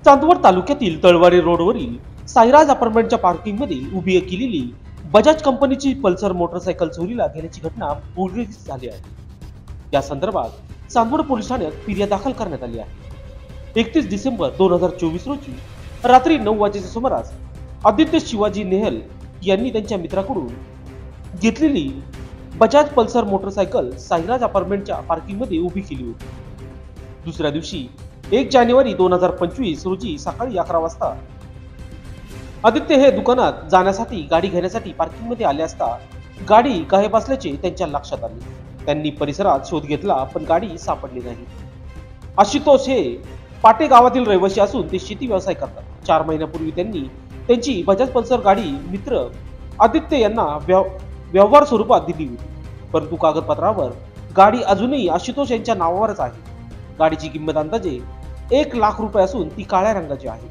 चांदवड तालुक्यातील तळवाडी रोडवरील साईराज अपार्टमेंटच्या पार्किंगमध्ये उभी केलेली बजाज कंपनीची पल्सर मोटरसायकल चोरीला गेल्याची घटना उघडकीस झाली आहे। या संदर्भात चांदवड पोलीस ठाण्यात फिर्याद दाखल करण्यात आली आहे। 31 डिसेंबर 2024 रोजी रात्री 9 वाजेच्या सुमारास आदित्य शिवाजी नेहल यांनी त्यांच्या मित्राकडून घेतलेली बजाज पल्सर मोटरसायकल साईराज अपार्टमेंटच्या पार्किंगमध्ये उभी केली होती। दुसऱ्या दिवशी 1 जानेवारी 2025 रोजी सकाळी 11 वाजता आदित्य हे दुकानात जाण्यासाठी गाडी घेण्यासाठी पार्किंगमध्ये आले असता गाडी गायब असल्याचे त्यांच्या लक्षात आले। त्यांनी परिसरात शोध घेतला पण गाडी सापडली नाही। आशुतोष हे पाटे गावातील रहिवासी असून ते शेती व्यवसाय करतात। 4 महिन्यापूर्वी त्यांनी त्यांची बजाज पल्सर गाडी मित्र आदित्य यांना व्यवहार स्वरूपात दिली होती, परंतु कागदपत्रावर गाडी अजूनही आशुतोष यांच्या नावावरच आहे। गाडीची किंमत अंदाजे 1 लाख रुपये असून ती काळ्या रंगाची आहे।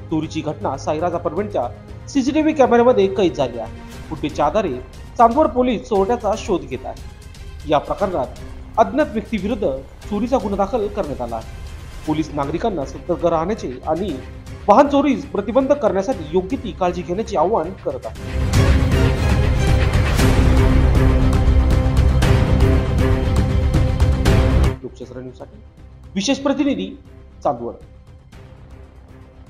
चोरीची घटना साईराज अपार्टमेंटच्या सीसीटीव्ही कॅमेऱ्यामध्ये कैद झाली आहे। फुटेजच्या आधारे चांदवड पोलीस चोरट्याचा शोध घेत आहेत। या प्रकरणात अज्ञात व्यक्तीविरुद्ध चोरीचा गुन्हा दाखल करण्यात आला आहे। पोलीस नागरिकांना सतर्क राहण्याचे आणि वाहन चोरीस प्रतिबंध करण्यासाठी योग्य ती काळजी घेण्याचे आवाहन करत आहे। लोकशास्त्र न्यूजसाठी विशेष प्रतिनिधी चांदवड।